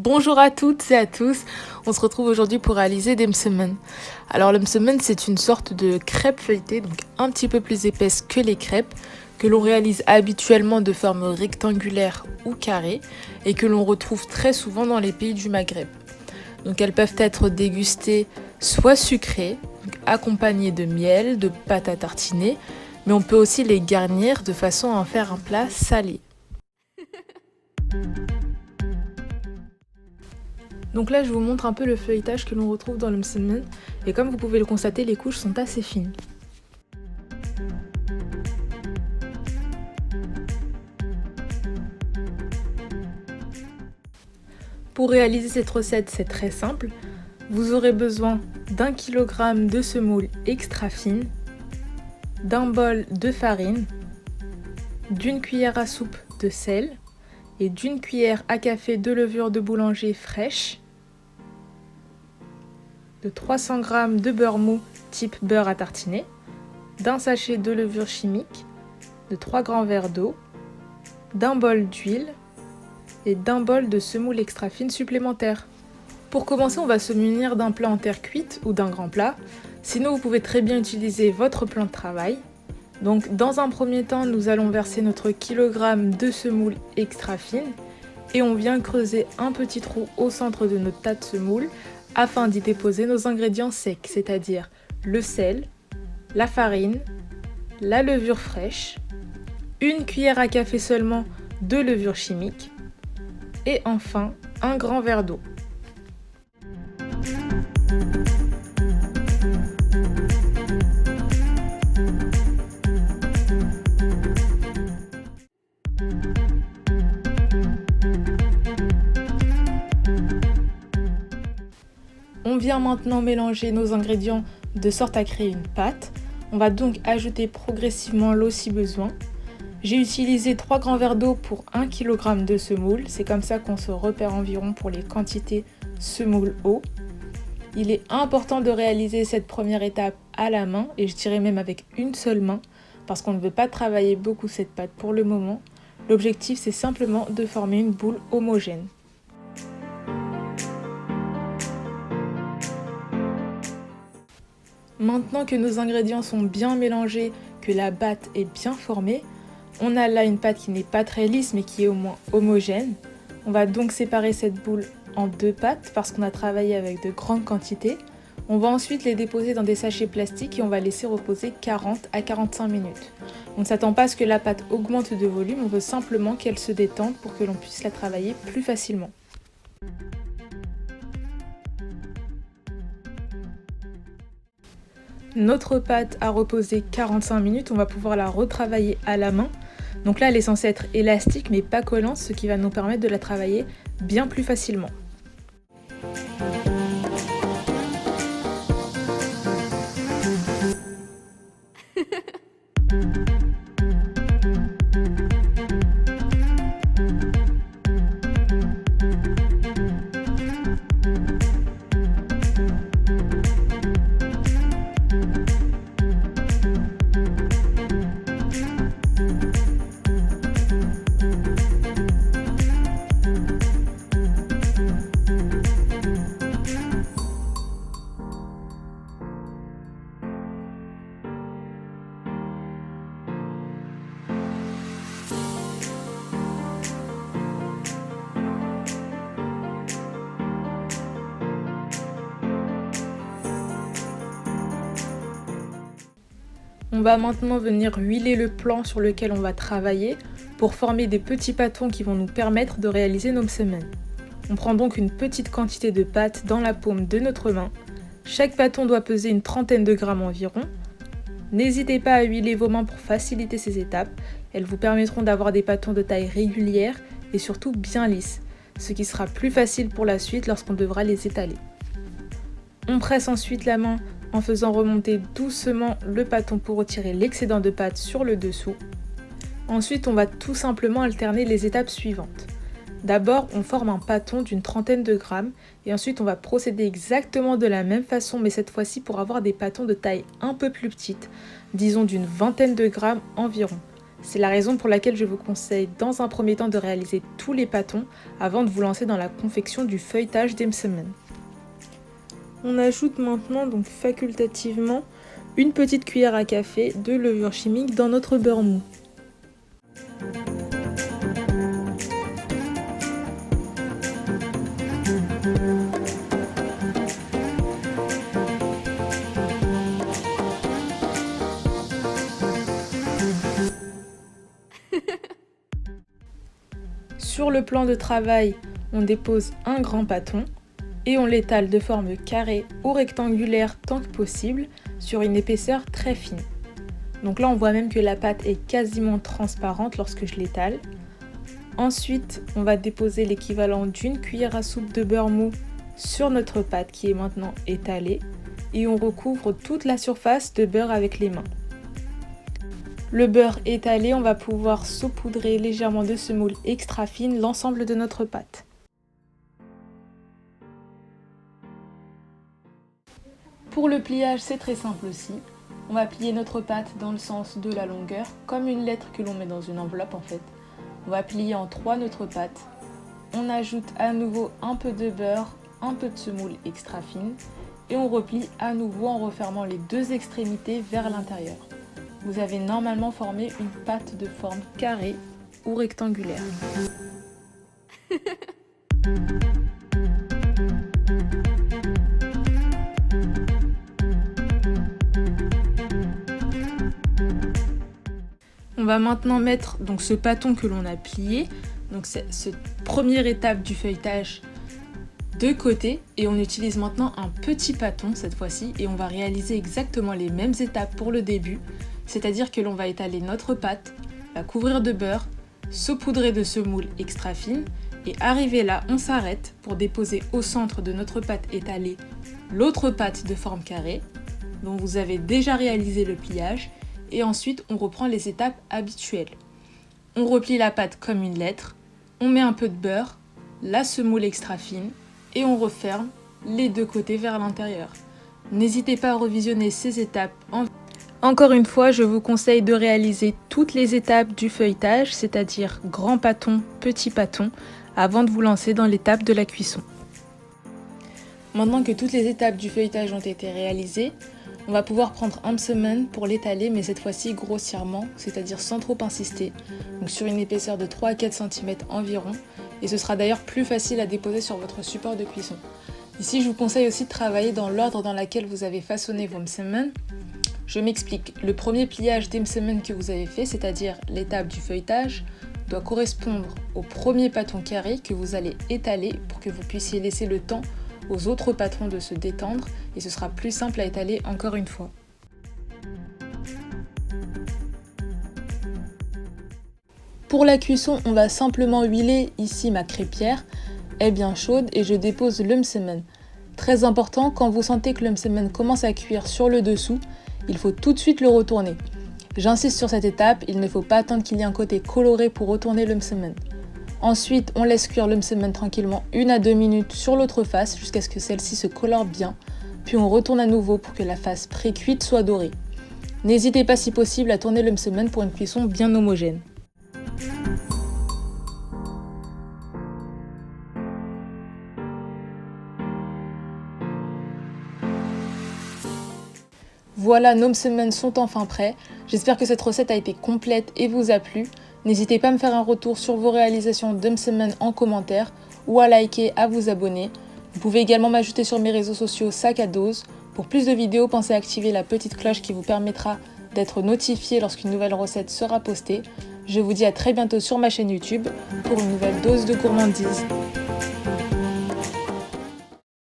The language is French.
Bonjour à toutes et à tous, on se retrouve aujourd'hui pour réaliser des msemen. Alors le msemen c'est une sorte de crêpe feuilletée, donc un petit peu plus épaisse que les crêpes, que l'on réalise habituellement de forme rectangulaire ou carrée et que l'on retrouve très souvent dans les pays du Maghreb. Donc elles peuvent être dégustées soit sucrées, donc accompagnées de miel, de pâte à tartiner, mais on peut aussi les garnir de façon à en faire un plat salé. Donc là, je vous montre un peu le feuilletage que l'on retrouve dans le msemen. Et comme vous pouvez le constater, les couches sont assez fines. Pour réaliser cette recette, c'est très simple. Vous aurez besoin d'1 kg de semoule extra fine, d'un bol de farine, d'une cuillère à soupe de sel et d'une cuillère à café de levure de boulanger fraîche, de 300 g de beurre mou type beurre à tartiner, d'un sachet de levure chimique, de 3 grands verres d'eau, d'un bol d'huile et d'un bol de semoule extra fine supplémentaire. Pour commencer, on va se munir d'un plat en terre cuite ou d'un grand plat. Sinon, vous pouvez très bien utiliser votre plan de travail. Donc, dans un premier temps, nous allons verser notre kilogramme de semoule extra fine et on vient creuser un petit trou au centre de notre tas de semoule afin d'y déposer nos ingrédients secs, c'est-à-dire le sel, la farine, la levure fraîche, une cuillère à café seulement de levure chimique et enfin un grand verre d'eau. On vient maintenant mélanger nos ingrédients de sorte à créer une pâte. On va donc ajouter progressivement l'eau si besoin. J'ai utilisé 3 grands verres d'eau pour 1 kg de semoule. C'est comme ça qu'on se repère environ pour les quantités semoule-eau. Il est important de réaliser cette première étape à la main, et je dirais même avec une seule main, parce qu'on ne veut pas travailler beaucoup cette pâte pour le moment. L'objectif, c'est simplement de former une boule homogène. Maintenant que nos ingrédients sont bien mélangés, que la pâte est bien formée, on a là une pâte qui n'est pas très lisse mais qui est au moins homogène. On va donc séparer cette boule en deux pâtes parce qu'on a travaillé avec de grandes quantités. On va ensuite les déposer dans des sachets plastiques et on va laisser reposer 40 à 45 minutes. On ne s'attend pas à ce que la pâte augmente de volume, on veut simplement qu'elle se détende pour que l'on puisse la travailler plus facilement. Notre pâte a reposé 45 minutes, on va pouvoir la retravailler à la main. Donc là, elle est censée être élastique mais pas collante, ce qui va nous permettre de la travailler bien plus facilement. On va maintenant venir huiler le plan sur lequel on va travailler pour former des petits pâtons qui vont nous permettre de réaliser nos msemen. On prend donc une petite quantité de pâte dans la paume de notre main. Chaque pâton doit peser une trentaine de grammes environ. N'hésitez pas à huiler vos mains pour faciliter ces étapes. Elles vous permettront d'avoir des pâtons de taille régulière et surtout bien lisses, ce qui sera plus facile pour la suite lorsqu'on devra les étaler. On presse ensuite la main en faisant remonter doucement le pâton pour retirer l'excédent de pâte sur le dessous. Ensuite, on va tout simplement alterner les étapes suivantes. D'abord, on forme un pâton d'une trentaine de grammes et ensuite on va procéder exactement de la même façon mais cette fois-ci pour avoir des pâtons de taille un peu plus petite, disons d'une vingtaine de grammes environ. C'est la raison pour laquelle je vous conseille dans un premier temps de réaliser tous les pâtons avant de vous lancer dans la confection du feuilletage d'Emsemen. On ajoute maintenant donc facultativement une petite cuillère à café de levure chimique dans notre beurre mou. Sur le plan de travail, on dépose un grand pâton et on l'étale de forme carrée ou rectangulaire tant que possible sur une épaisseur très fine. Donc là on voit même que la pâte est quasiment transparente lorsque je l'étale. Ensuite on va déposer l'équivalent d'une cuillère à soupe de beurre mou sur notre pâte qui est maintenant étalée et on recouvre toute la surface de beurre avec les mains. Le beurre étalé, on va pouvoir saupoudrer légèrement de semoule extra fine l'ensemble de notre pâte. Pour le pliage, c'est très simple aussi. On va plier notre pâte dans le sens de la longueur, comme une lettre que l'on met dans une enveloppe en fait. On va plier en 3 notre pâte. On ajoute à nouveau un peu de beurre, un peu de semoule extra fine et on replie à nouveau en refermant les deux extrémités vers l'intérieur. Vous avez normalement formé une pâte de forme carrée ou rectangulaire. On va maintenant mettre donc ce pâton que l'on a plié, donc c'est cette première étape du feuilletage, de côté et on utilise maintenant un petit pâton cette fois-ci et on va réaliser exactement les mêmes étapes pour le début. C'est-à-dire que l'on va étaler notre pâte, la couvrir de beurre, saupoudrer de semoule extra fine et arrivé là, on s'arrête pour déposer au centre de notre pâte étalée l'autre pâte de forme carrée dont vous avez déjà réalisé le pliage et ensuite on reprend les étapes habituelles. On replie la pâte comme une lettre, on met un peu de beurre, la semoule extra fine et on referme les deux côtés vers l'intérieur. N'hésitez pas à revisionner ces étapes Encore une fois, je vous conseille de réaliser toutes les étapes du feuilletage, c'est-à-dire grand pâton, petit pâton, avant de vous lancer dans l'étape de la cuisson. Maintenant que toutes les étapes du feuilletage ont été réalisées, on va pouvoir prendre Emsemen pour l'étaler, mais cette fois-ci grossièrement, c'est-à-dire sans trop insister, donc sur une épaisseur de 3 à 4 cm environ, et ce sera d'ailleurs plus facile à déposer sur votre support de cuisson. Ici, je vous conseille aussi de travailler dans l'ordre dans lequel vous avez façonné vos Emsemen. Je m'explique, le premier pliage d'Emsemen que vous avez fait, c'est-à-dire l'étape du feuilletage, doit correspondre au premier pâton carré que vous allez étaler pour que vous puissiez laisser le temps aux autres pâtons de se détendre et ce sera plus simple à étaler encore une fois. Pour la cuisson, on va simplement huiler ici ma crêpière, est bien chaude et je dépose l'Emsemen. Très important, quand vous sentez que l'Emsemen commence à cuire sur le dessous, il faut tout de suite le retourner. J'insiste sur cette étape, il ne faut pas attendre qu'il y ait un côté coloré pour retourner l'Emsemen. Ensuite, on laisse cuire l'Emsemen tranquillement 1 à 2 minutes sur l'autre face jusqu'à ce que celle-ci se colore bien, puis on retourne à nouveau pour que la face pré-cuite soit dorée. N'hésitez pas si possible à tourner l'Emsemen pour une cuisson bien homogène. Voilà, nos Emsemen sont enfin prêts. J'espère que cette recette a été complète et vous a plu. N'hésitez pas à me faire un retour sur vos réalisations d'Emsemen en commentaire ou à liker, à vous abonner. Vous pouvez également m'ajouter sur mes réseaux sociaux Sac à Dose. Pour plus de vidéos, pensez à activer la petite cloche qui vous permettra d'être notifié lorsqu'une nouvelle recette sera postée. Je vous dis à très bientôt sur ma chaîne YouTube pour une nouvelle dose de gourmandise.